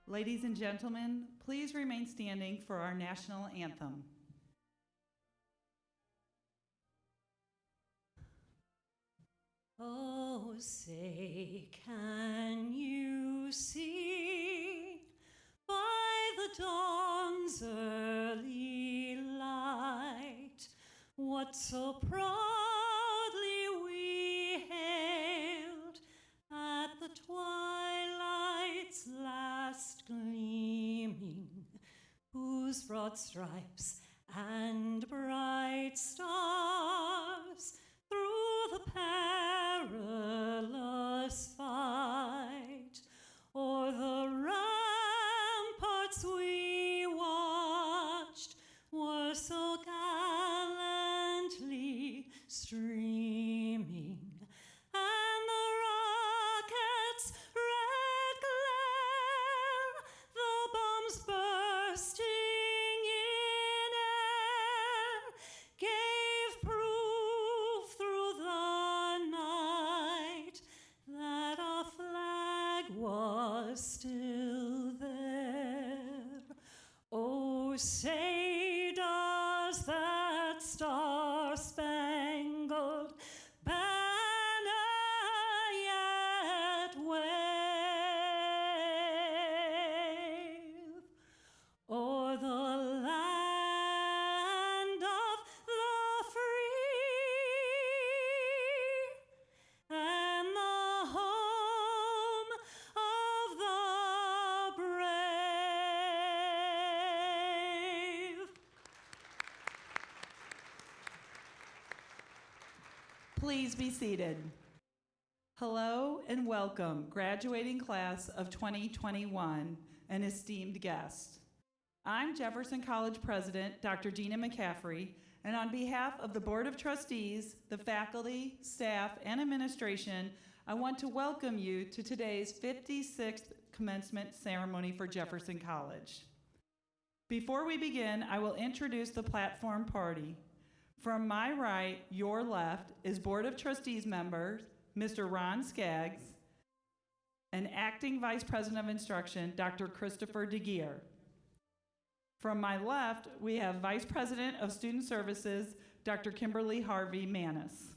Ladies and gentlemen, please remain standing for our national anthem. Oh, say, can you see by the dawn's early light what so proudly we hailed at the twilight's last gleaming, whose broad stripes and bright stars through the perilous fight o'er the ramparts we watched were so gallantly streaming, and the rockets' red glare, the bombs bursting in air, gave proof through the night that our flag was still there. Oh, say does that star-spangled banner yet wave o'er the land of the free and the home of the brave? Please be seated. Hello and welcome, graduating class of 2021 and esteemed guests. I'm Jefferson College President, Dr. Gina McCaffrey, and on behalf of the Board of Trustees, the faculty, staff, and administration, I want to welcome you to today's 56th commencement ceremony for Jefferson College. Before we begin, I will introduce the platform party. From my right, your left, is Board of Trustees member, Mr. Ron Skaggs, and Acting Vice President of Instruction, Dr. Christopher DeGeer. From my left, we have Vice President of Student Services, Dr. Kimberly Harvey Manis.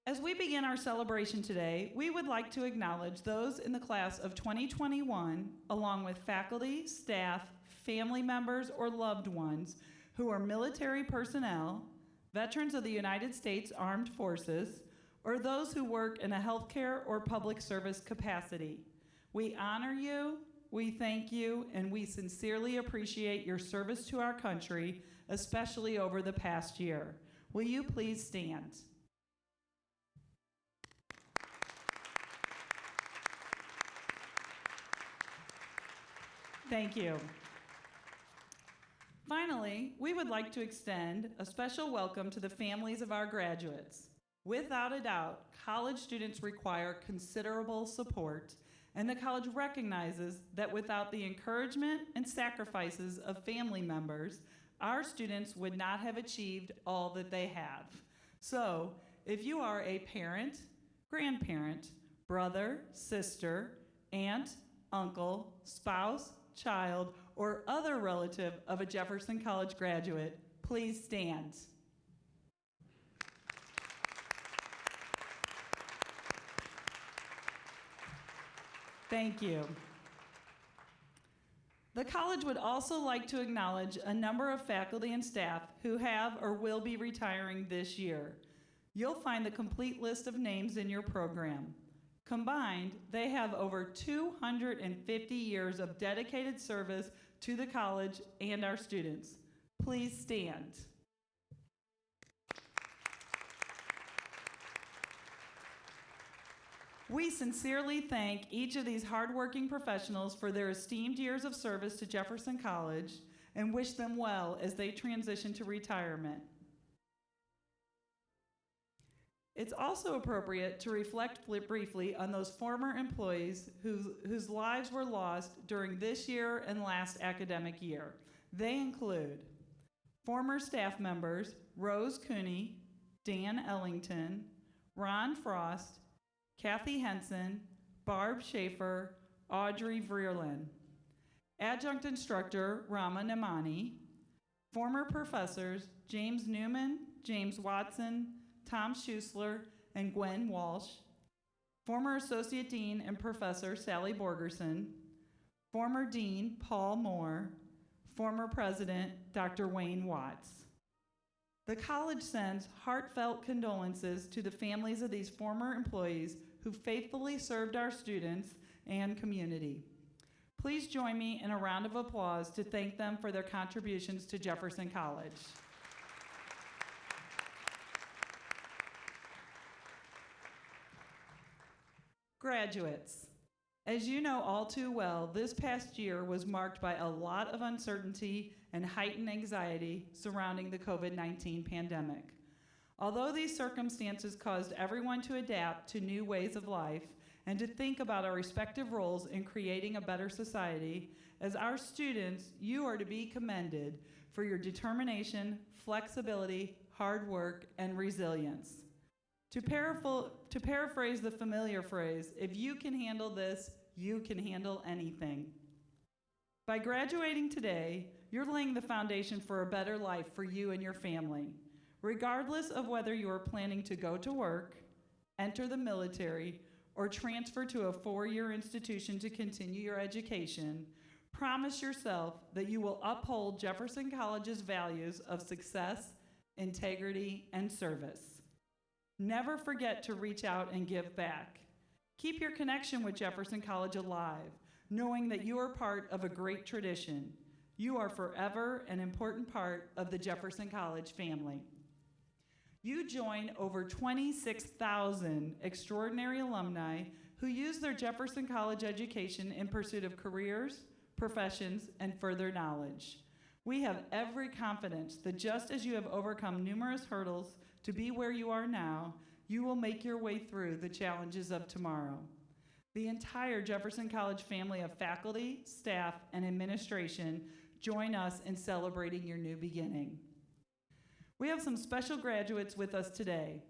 As we begin our celebration today, we would like to acknowledge those in the class of 2021, along with faculty, staff, family members, or loved ones who are military personnel, veterans of the United States Armed Forces, or those who work in a healthcare or public service capacity. We honor you, we thank you, and we sincerely appreciate your service to our country, especially over the past year. Will you please stand? Thank you. Finally, we would like to extend a special welcome to the families of our graduates. Without a doubt, college students require considerable support, and the college recognizes that without the encouragement and sacrifices of family members, our students would not have achieved all that they have. So, if you are a parent, grandparent, brother, sister, aunt, uncle, spouse, child, or other relative of a Jefferson College graduate, please stand. Thank you. The college would also like to acknowledge a number of faculty and staff who have or will be retiring this year. You'll find the complete list of names in your program. Combined, they have over 250 years of dedicated service to the college and our students. Please stand. We sincerely thank each of these hardworking professionals for their esteemed years of service to Jefferson College and wish them well as they transition to retirement. It's also appropriate to reflect briefly on those former employees whose lives were lost during this year and last academic year. They include former staff members Rose Cooney, Dan Ellington, Ron Frost, Kathy Henson, Barb Schaefer, Audrey Vreerlin. Adjunct instructor Rama Namani. Former professors James Newman, James Watson, Tom Schusler, and Gwen Walsh. Former associate dean and professor Sally Borgerson. Former dean Paul Moore. Former president Dr. Wayne Watts. The college sends heartfelt condolences to the families of these former employees who faithfully served our students and community. Please join me in a round of applause to thank them for their contributions to Jefferson College. Graduates, as you know all too well, this past year was marked by a lot of uncertainty and heightened anxiety surrounding the COVID-19 pandemic. Although these circumstances caused everyone to adapt to new ways of life and to think about our respective roles in creating a better society, as our students, you are to be commended for your determination, flexibility, hard work, and resilience. To paraphrase the familiar phrase, if you can handle this, you can handle anything. By graduating today, you're laying the foundation for a better life for you and your family. Regardless of whether you are planning to go to work, enter the military, or transfer to a four-year institution to continue your education, promise yourself that you will uphold Jefferson College's values of success, integrity, and service. Never forget to reach out and give back. Keep your connection with Jefferson College alive, knowing that you are part of a great tradition. You are forever an important part of the Jefferson College family. You join over 26,000 extraordinary alumni who use their Jefferson College education in pursuit of careers, professions, and further knowledge. We have every confidence that just as you have overcome numerous hurdles to be where you are now, you will make your way through the challenges of tomorrow. The entire Jefferson College family of faculty, staff, and administration join us in celebrating your new beginning. We have some special graduates with us today.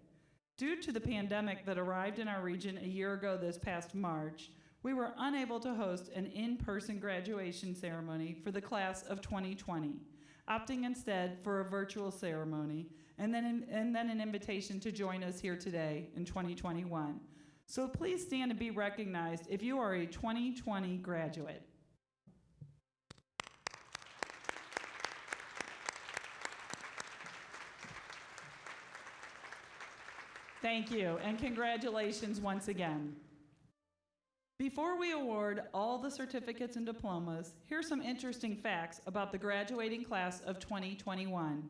Due to the pandemic that arrived in our region a year ago this past March, we were unable to host an in-person graduation ceremony for the class of 2020, opting instead for a virtual ceremony and then an invitation to join us here today in 2021. So please stand and be recognized if you are a 2020 graduate. Thank you, and congratulations once again. Before we award all the certificates and diplomas, here's some interesting facts about the graduating class of 2021.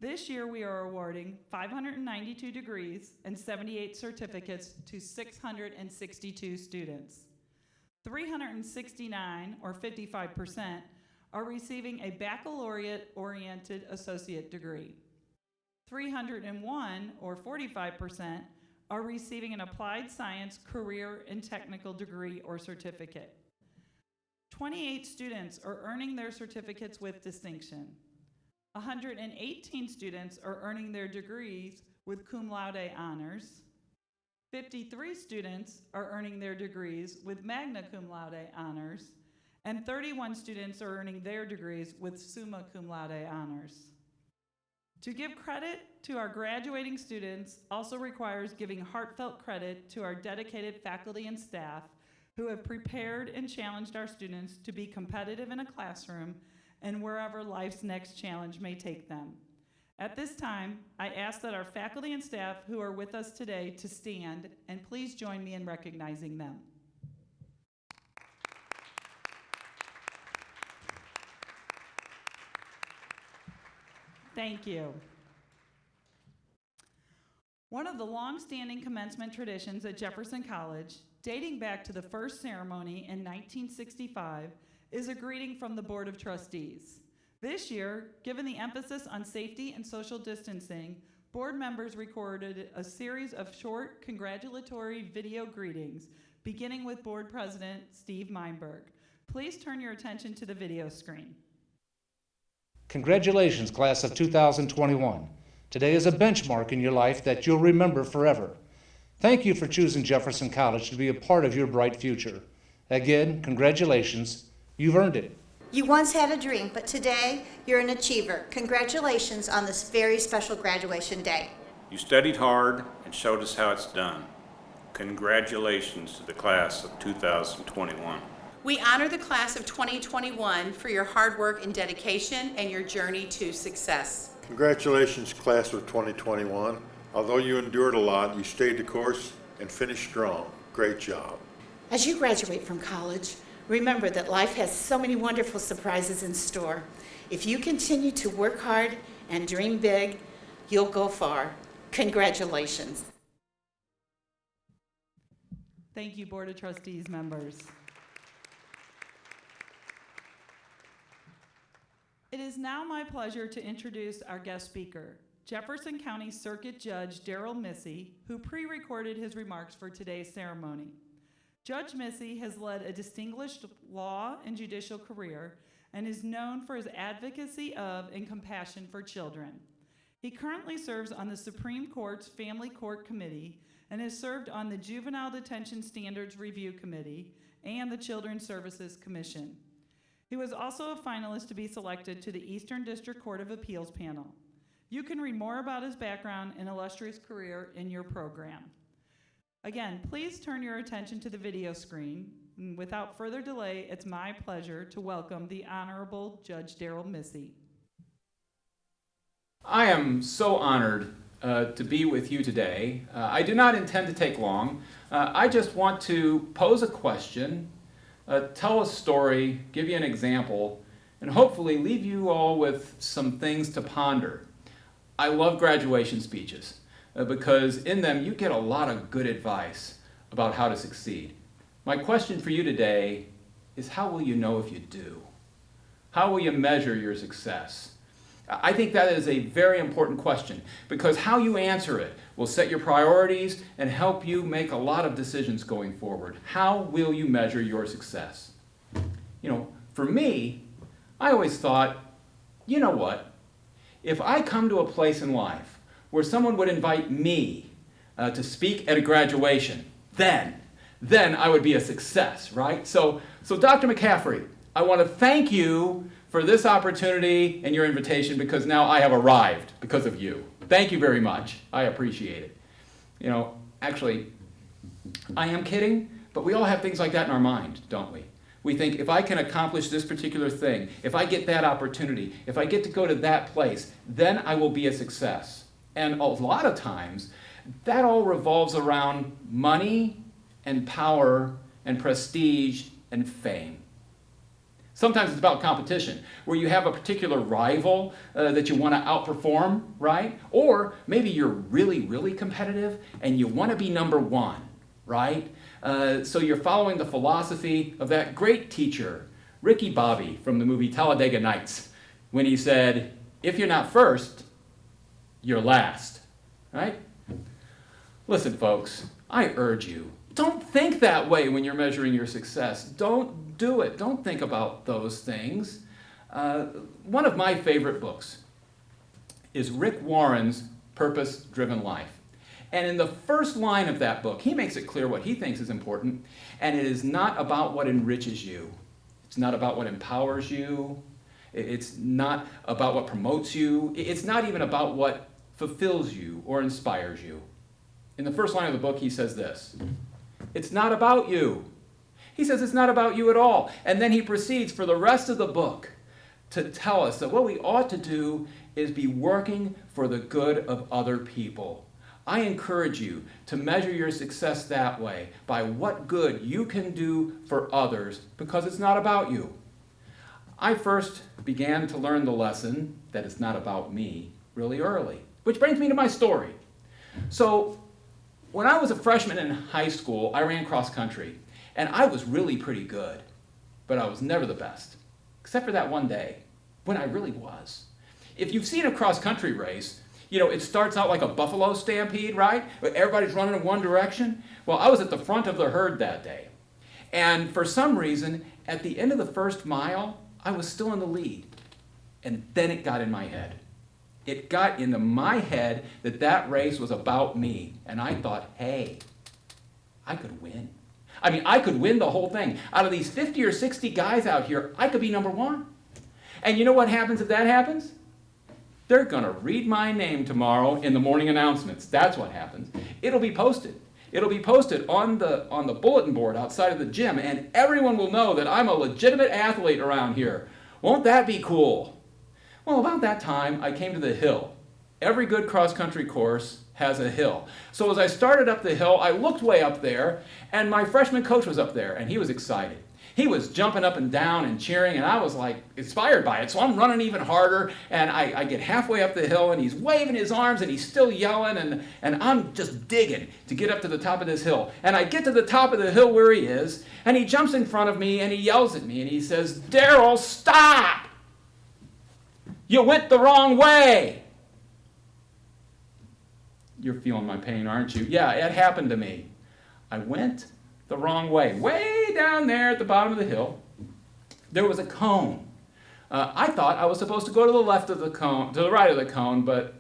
This year we are awarding 592 degrees and 78 certificates to 662 students. 369, or 55%, are receiving a baccalaureate-oriented associate degree. 301, or 45%, are receiving an applied science career and technical degree or certificate. 28 students are earning their certificates with distinction. 118 students are earning their degrees with cum laude honors. 53 students are earning their degrees with magna cum laude honors. And 31 students are earning their degrees with summa cum laude honors. To give credit to our graduating students also requires giving heartfelt credit to our dedicated faculty and staff who have prepared and challenged our students to be competitive in a classroom and wherever life's next challenge may take them. At this time, I ask that our faculty and staff who are with us today to stand, and please join me in recognizing them. Thank you. One of the long-standing commencement traditions at Jefferson College, dating back to the first ceremony in 1965, is a greeting from the Board of Trustees. This year, given the emphasis on safety and social distancing, board members recorded a series of short congratulatory video greetings, beginning with Board President Steve Meinberg. Please turn your attention to the video screen. Congratulations, class of 2021. Today is a benchmark in your life that you'll remember forever. Thank you for choosing Jefferson College to be a part of your bright future. Again, congratulations. You've earned it. You once had a dream, but today you're an achiever. Congratulations on this very special graduation day. You studied hard and showed us how it's done. Congratulations to the class of 2021. We honor the class of 2021 for your hard work and dedication and your journey to success. Congratulations, class of 2021. Although you endured a lot, you stayed the course and finished strong. Great job. As you graduate from college, remember that life has so many wonderful surprises in store. If you continue to work hard and dream big, you'll go far. Congratulations. Thank you, Board of Trustees members. It is now my pleasure to introduce our guest speaker, Jefferson County Circuit Judge Darrell Missy, who pre-recorded his remarks for today's ceremony. Judge Missy has led a distinguished law and judicial career and is known for his advocacy of and compassion for children. He currently serves on the Supreme Court's Family Court Committee and has served on the Juvenile Detention Standards Review Committee and the Children's Services Commission. He was also a finalist to be selected to the Eastern District Court of Appeals panel. You can read more about his background and illustrious career in your program. Again, please turn your attention to the video screen. And without further delay, it's my pleasure to welcome the Honorable Judge Darrell Missy. I am so honored to be with you today. I do not intend to take long. I just want to pose a question, tell a story, give you an example, and hopefully leave you all with some things to ponder. I love graduation speeches because in them you get a lot of good advice about how to succeed. My question for you today is, how will you know if you do? How will you measure your success? I think that is a very important question because how you answer it will set your priorities and help you make a lot of decisions going forward. How will you measure your success? You know, for me, I always thought, you know what? If I come to a place in life where someone would invite me to speak at a graduation, then I would be a success, right? So Dr. McCaffrey, I want to thank you for this opportunity and your invitation because now I have arrived because of you. Thank you very much. I appreciate it. You know, actually, I am kidding, but we all have things like that in our mind, don't we? We think, if I can accomplish this particular thing, if I get that opportunity, if I get to go to that place, then I will be a success. And a lot of times, that all revolves around money and power and prestige and fame. Sometimes it's about competition, where you have a particular rival that you want to outperform, right? Or maybe you're really, really competitive and you want to be number one, right? So you're following the philosophy of that great teacher, Ricky Bobby from the movie Talladega Nights, when he said, if you're not first, you're last, right? Listen, folks, I urge you, don't think that way when you're measuring your success. Don't do it. Don't think about those things. One of my favorite books is Rick Warren's Purpose-Driven Life. And in the first line of that book, he makes it clear what he thinks is important, and it is not about what enriches you. It's not about what empowers you. It's not about what promotes you. It's not even about what fulfills you or inspires you. In the first line of the book, he says this: it's not about you. He says it's not about you at all. And then he proceeds for the rest of the book to tell us that what we ought to do is be working for the good of other people. I encourage you to measure your success that way, by what good you can do for others, because it's not about you. I first began to learn the lesson that it's not about me really early, which brings me to my story. So, when I was a freshman in high school, I ran cross country, and I was really pretty good, but I was never the best, except for that one day when I really was. If you've seen a cross country race, you know, it starts out like a buffalo stampede, right? Everybody's running in one direction. Well, I was at the front of the herd that day. And for some reason, at the end of the first mile, I was still in the lead. And then it got in my head. It got into my head that that race was about me. And I thought, hey, I could win. I mean, I could win the whole thing. Out of these 50 or 60 guys out here, I could be number one. And you know what happens if that happens? They're going to read my name tomorrow in the morning announcements. That's what happens. It'll be posted. It'll be posted on the bulletin board outside of the gym, and everyone will know that I'm a legitimate athlete around here. Won't that be cool? Well, about that time, I came to the hill. Every good cross-country course has a hill. So as I started up the hill, I looked way up there, and my freshman coach was up there, and he was excited. He was jumping up and down and cheering, and I was like inspired by it. So I'm running even harder, and I get halfway up the hill, and he's waving his arms, and he's still yelling, and I'm just digging to get up to the top of this hill. And I get to the top of the hill where he is, and he jumps in front of me, and he yells at me, and he says, "Darrell, stop! You went the wrong way." You're feeling my pain, aren't you? Yeah, it happened to me. I went the wrong way. Way down there at the bottom of the hill, there was a cone. I thought I was supposed to go to the left of the cone, to the right of the cone, but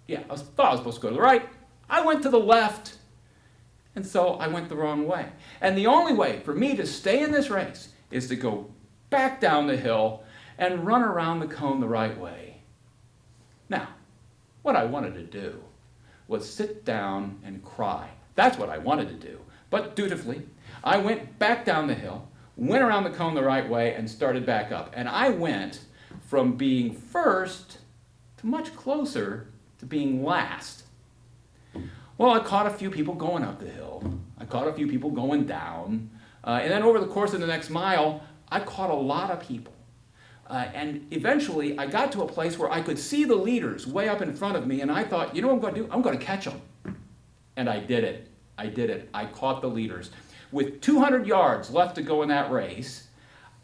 yeah, thought I was supposed to go to the right. I went to the left, and so I went the wrong way. And the only way for me to stay in this race is to go back down the hill and run around the cone the right way. Now, what I wanted to do was sit down and cry. That's what I wanted to do. But dutifully, I went back down the hill, went around the cone the right way, and started back up. And I went from being first to much closer to being last. Well, I caught a few people going up the hill. I caught a few people going down. And then over the course of the next mile, I caught a lot of people. And eventually, I got to a place where I could see the leaders way up in front of me, and I thought, you know what I'm going to do? I'm going to catch them. And I did it. I did it. I caught the leaders. With 200 yards left to go in that race,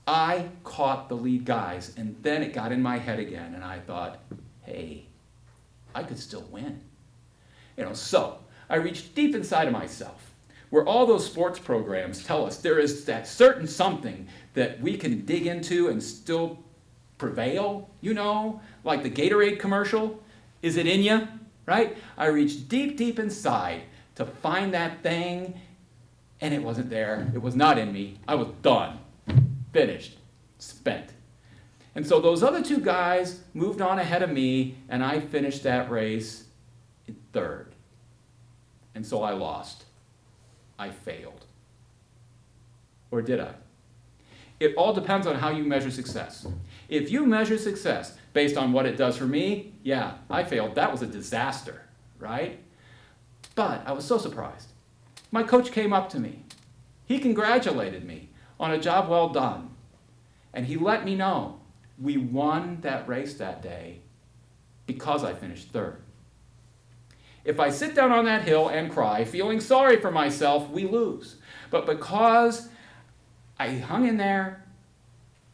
I caught the lead guys, and then it got in my head again, and I thought, hey, I could still win. So I reached deep inside of myself, where all those sports programs tell us there is that certain something that we can dig into and still prevail, like the Gatorade commercial. Is it in you, right? I reached deep, deep inside to find that thing, and it wasn't there. It was not in me. I was done, finished, spent. And so those other two guys moved on ahead of me, and I finished that race in third. And so I lost. I failed. Or did I? It all depends on how you measure success. If you measure success based on what it does for me, yeah, I failed. That was a disaster, right? But I was so surprised. My coach came up to me. He congratulated me on a job well done. And he let me know we won that race that day because I finished third. If I sit down on that hill and cry, feeling sorry for myself, we lose. But because I hung in there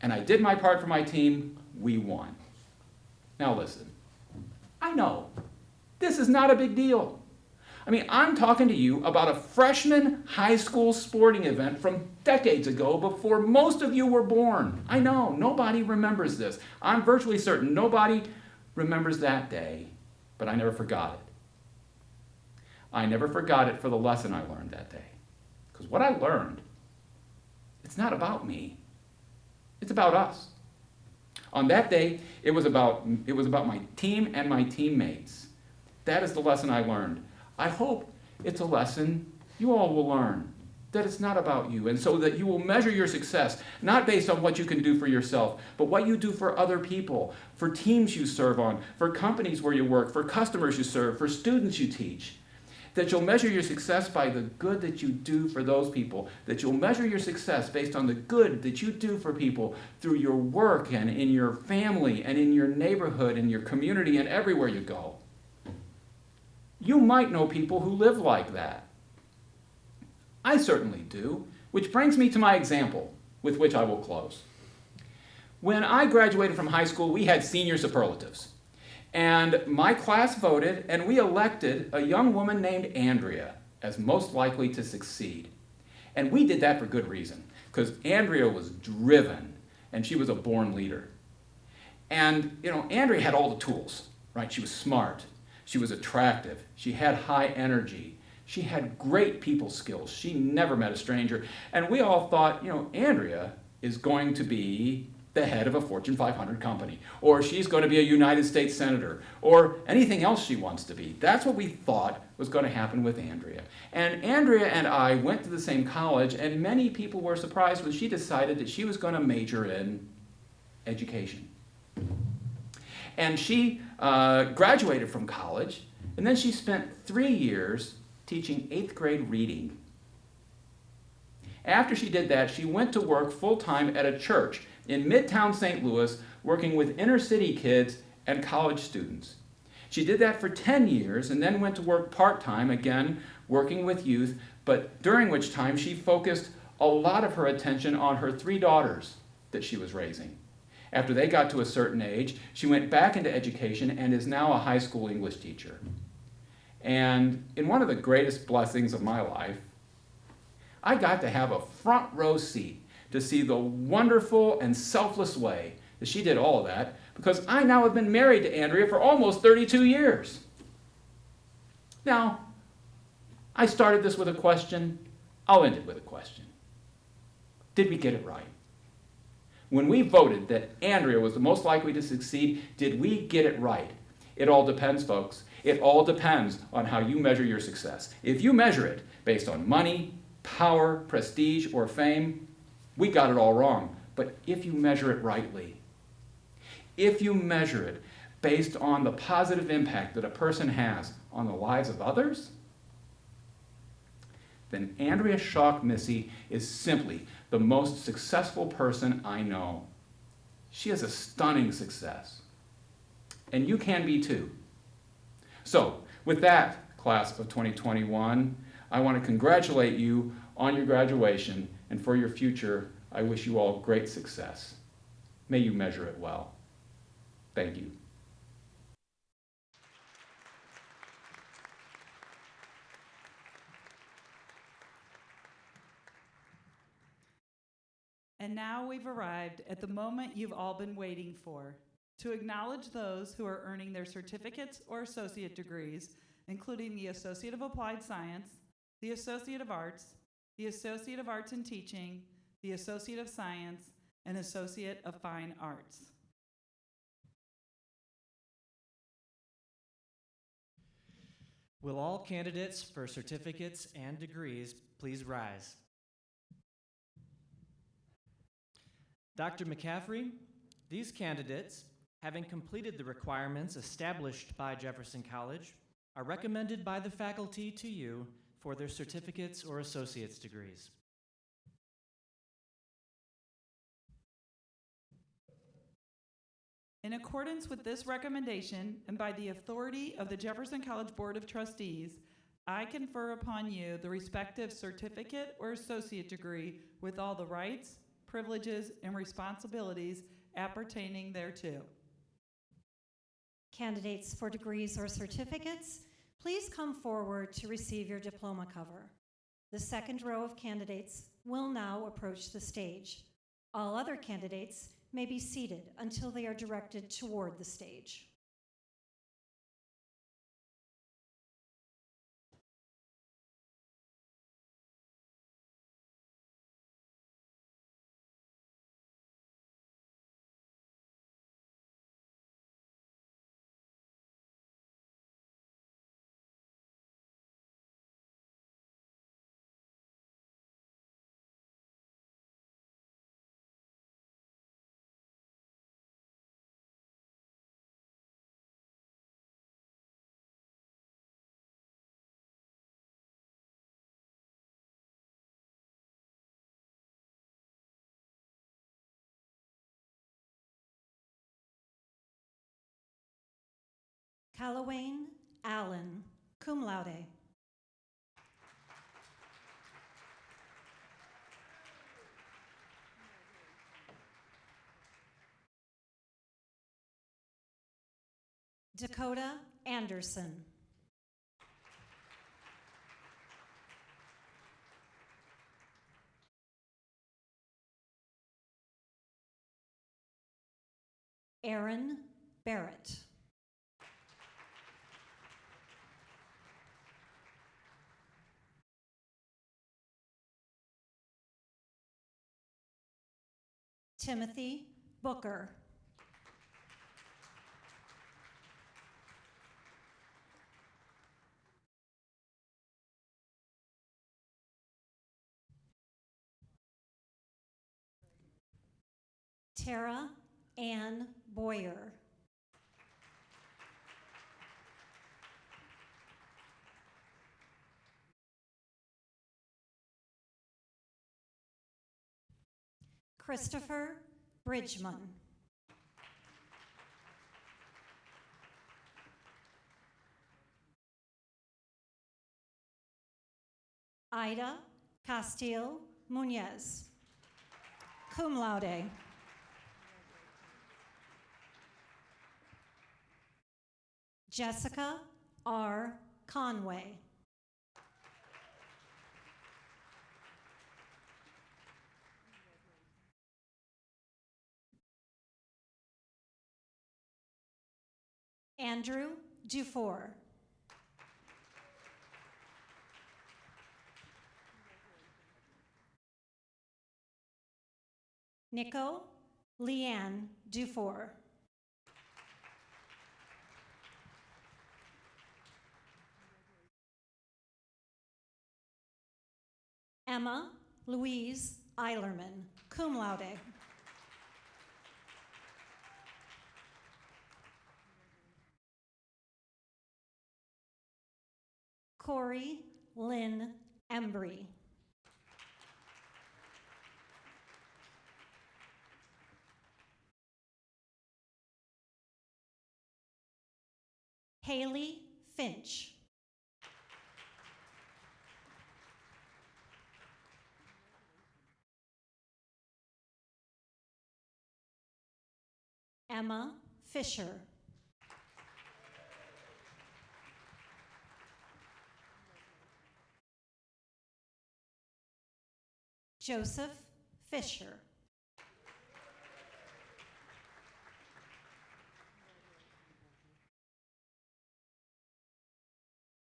and I did my part for my team, we won. Now listen, I know this is not a big deal. I mean, I'm talking to you about a freshman high school sporting event from decades ago before most of you were born. I know, nobody remembers this. I'm virtually certain nobody remembers that day, but I never forgot it. I never forgot it for the lesson I learned that day. Because what I learned, it's not about me. It's about us. On that day, it was about my team and my teammates. That is the lesson I learned. I hope it's a lesson you all will learn. that it's not about you, and so that you will measure your success not based on what you can do for yourself, but what you do for other people, for teams you serve on, for companies where you work, for customers you serve, for students you teach. That you'll measure your success by the good that you do for those people, that you'll measure your success based on the good that you do for people through your work and in your family and in your neighborhood and your community and everywhere you go. You might know people who live like that. I certainly do, which brings me to my example, with which I will close. When I graduated from high school, we had senior superlatives. And my class voted, and we elected a young woman named Andrea as most likely to succeed. And we did that for good reason, because Andrea was driven, and she was a born leader. And, Andrea had all the tools, right? She was smart. She was attractive. She had high energy. She had great people skills. She never met a stranger. And we all thought, Andrea is going to be the head of a Fortune 500 company, or she's going to be a United States senator, or anything else she wants to be. That's what we thought was going to happen with Andrea. And Andrea and I went to the same college, and many people were surprised when she decided that she was going to major in education. And she graduated from college, and then she spent 3 years teaching 8th grade reading. After she did that, she went to work full-time at a church in Midtown St. Louis, working with inner-city kids and college students. She did that for 10 years and then went to work part-time, again, working with youth, but during which time she focused a lot of her attention on her 3 daughters that she was raising. After they got to a certain age, she went back into education and is now a high school English teacher. And in one of the greatest blessings of my life, I got to have a front row seat to see the wonderful and selfless way that she did all of that, because I now have been married to Andrea for almost 32 years. Now, I started this with a question. I'll end it with a question. Did we get it right? When we voted that Andrea was the most likely to succeed, did we get it right? It all depends, folks. It all depends on how you measure your success. If you measure it based on money, power, prestige, or fame, we got it all wrong. But if you measure it rightly, if you measure it based on the positive impact that a person has on the lives of others, then Andrea Schock Missy is simply the most successful person I know. She is a stunning success. And you can be too. So, with that, class of 2021, I want to congratulate you on your graduation, and for your future, I wish you all great success. May you measure it well. Thank you. And now we've arrived at the moment you've all been waiting for, to acknowledge those who are earning their certificates or associate degrees, including the Associate of Applied Science, the Associate of Arts, the Associate of Arts in Teaching, the Associate of Science, and Associate of Fine Arts. Will all candidates for certificates and degrees please rise? Dr. McCaffrey, these candidates, having completed the requirements established by Jefferson College, are recommended by the faculty to you for their certificates or associate's degrees. In accordance with this recommendation and by the authority of the Jefferson College Board of Trustees, I confer upon you the respective certificate or associate degree with all the rights, privileges, and responsibilities appertaining thereto. Candidates for degrees or certificates, please come forward to receive your diploma cover. The second row of candidates will now approach the stage. All other candidates may be seated until they are directed toward the stage. Callawayne Allen, cum laude. Dakota Anderson. Aaron Barrett. Timothy Booker. Tara Ann Boyer. Christopher Bridgman. Ida Castillo Muñez, cum laude. Jessica R. Conway. Andrew Dufour. Nico Leanne Dufour. Emma Louise Eilerman, cum laude. Corey Lynn Embry. Haley Finch. Emma Fisher. Joseph Fisher.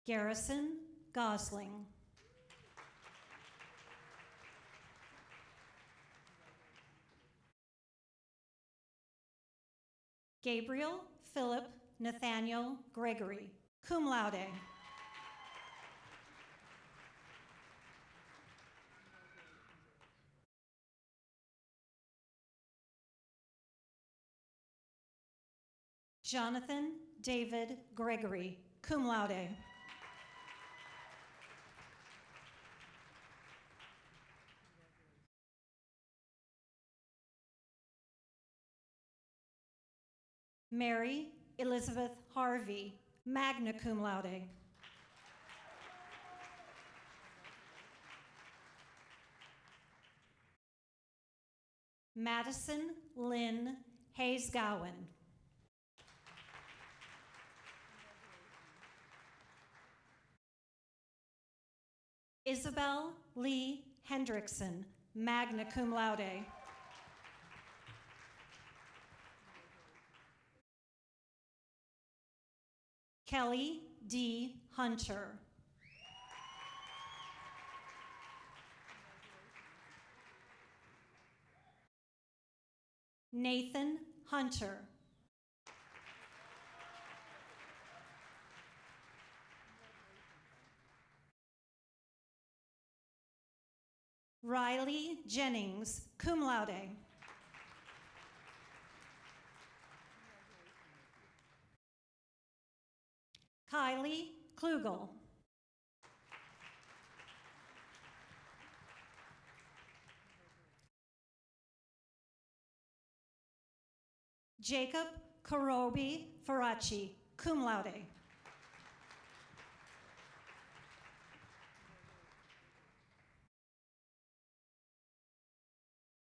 Garrison Gosling. Gabriel Philip Nathaniel Gregory, cum laude. Jonathan David Gregory, cum laude. Mary Elizabeth Harvey, magna cum laude. Madison Lynn Hayes Gowan. Isabel Lee Hendrickson, magna cum laude. Kelly D. Hunter. Nathan Hunter. Riley Jennings, cum laude. Kylie Klugel. Jacob Karobi Faraci, cum laude.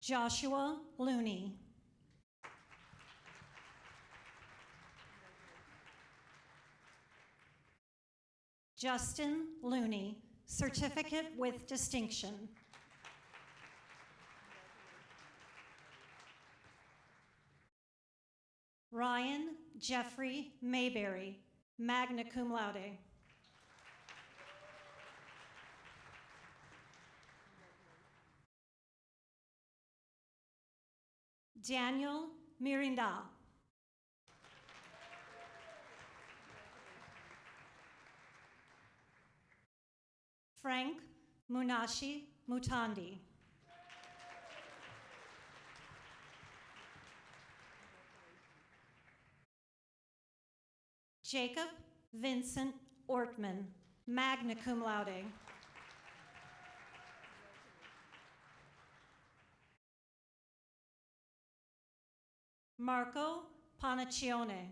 Joshua Looney. Justin Looney, certificate with distinction. Ryan Jeffrey Mayberry, magna cum laude. Daniel Mirinda. Frank Munashi Mutandi. Jacob Vincent Ortman, magna cum laude. Marco Panaccione.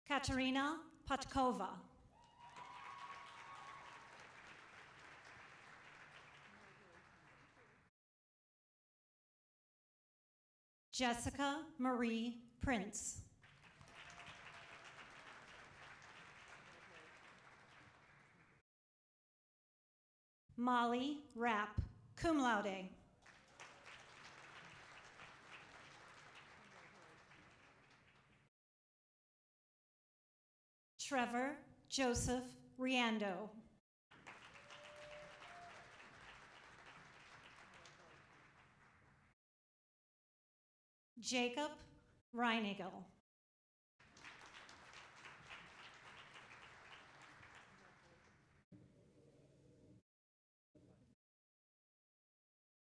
Katerina Patkova. Jessica Marie Prince. Molly Rapp, cum laude. Trevor Joseph Riando. Jacob Reinigal.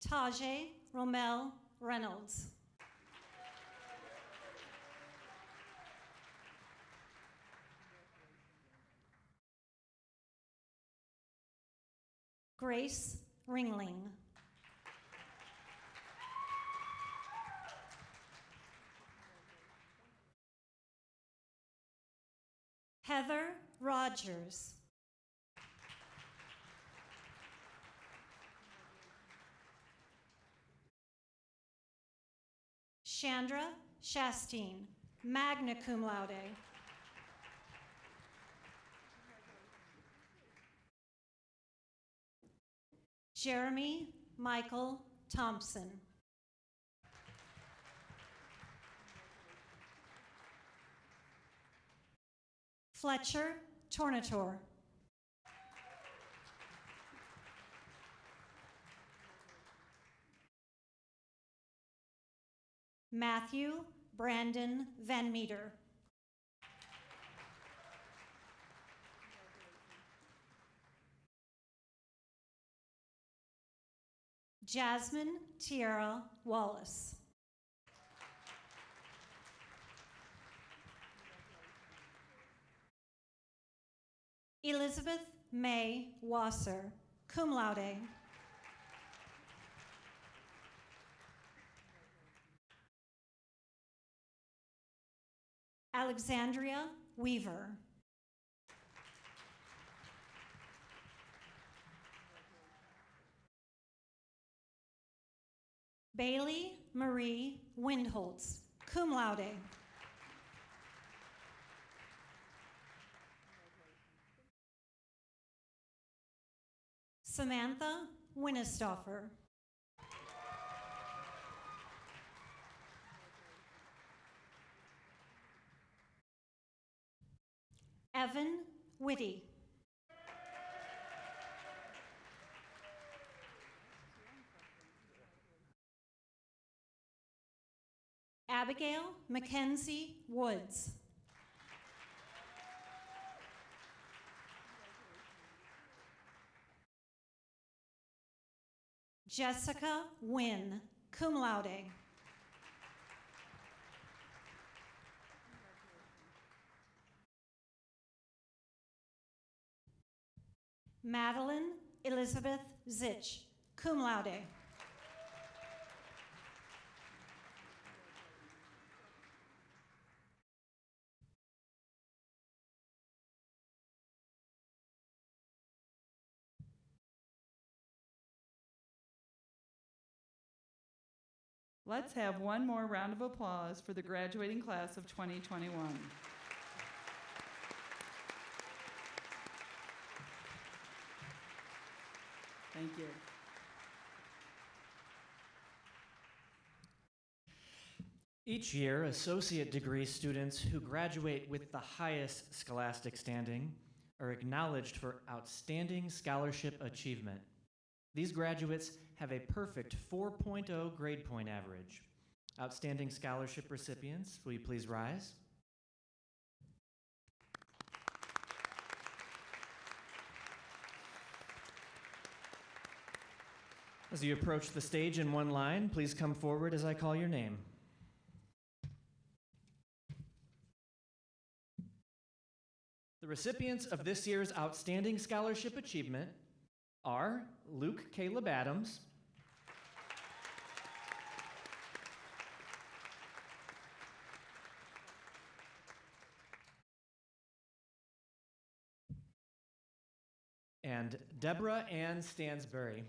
Tajay Romel Reynolds. Grace Ringling. Heather Rogers. Chandra Shasteen, magna cum laude. Jeremy Michael Thompson. Fletcher Tornator. Matthew Brandon Van Meter. Jasmine Tierra Wallace. Elizabeth May Wasser, cum laude. Alexandria Weaver. Bailey Marie Windholtz, cum laude. Samantha Winnestoffer. Evan Whitty. Abigail Mackenzie Woods. Jessica Wynn, cum laude. Madeline Elizabeth Zich, cum laude. Let's have one more round of applause for the graduating class of 2021. Thank you. Each year, associate degree students who graduate with the highest scholastic standing are acknowledged for outstanding scholarship achievement. These graduates have a perfect 4.0 grade point average. Outstanding scholarship recipients, will you please rise? As you approach the stage in one line, please come forward as I call your name. The recipients of this year's Outstanding Scholarship Achievement are Luke Caleb Adams, and Deborah Ann Stansbury.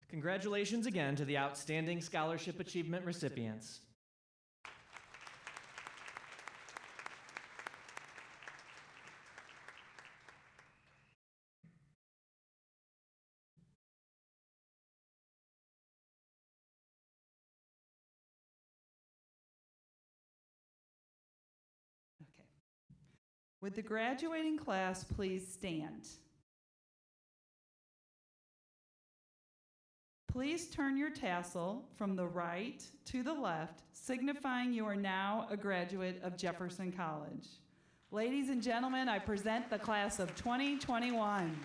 Congratulations again to the Outstanding Scholarship Achievement recipients. Okay. Would the graduating class please stand? Please turn your tassel from the right to the left, signifying you are now a graduate of Jefferson College. Ladies and gentlemen, I present the class of 2021.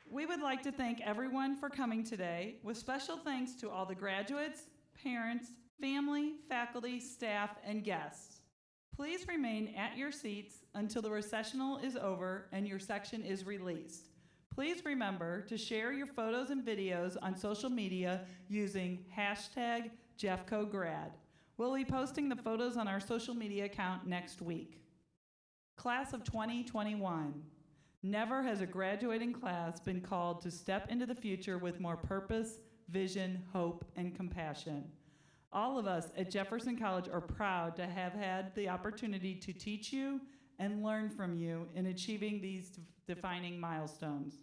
We would like to thank everyone for coming today, with special thanks to all the graduates, parents, family, faculty, staff, and guests. Please remain at your seats until the recessional is over and your section is released. Please remember to share your photos and videos on social media using #JeffcoGrad. We'll be posting the photos on our social media account next week. Class of 2021. Never has a graduating class been called to step into the future with more purpose, vision, hope, and compassion. All of us at Jefferson College are proud to have had the opportunity to teach you and learn from you in achieving these defining milestones.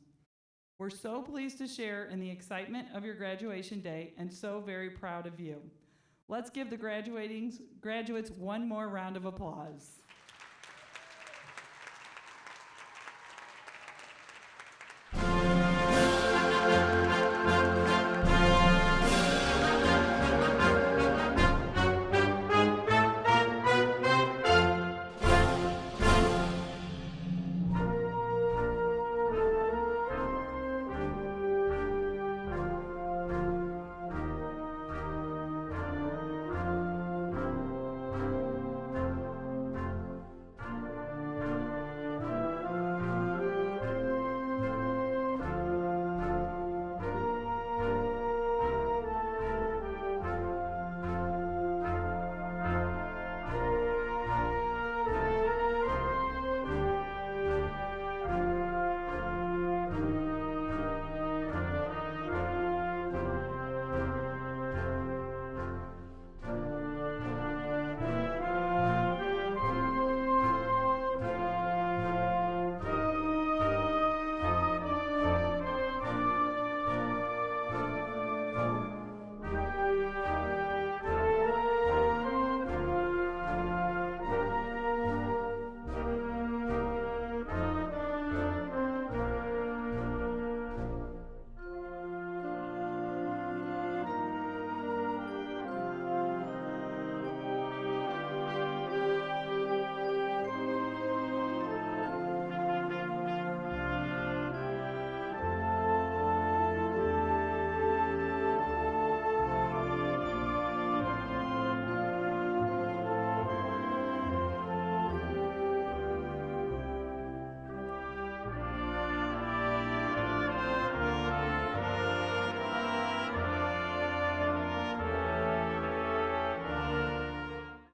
We're so pleased to share in the excitement of your graduation day and so very proud of you. Let's give the graduates one more round of applause.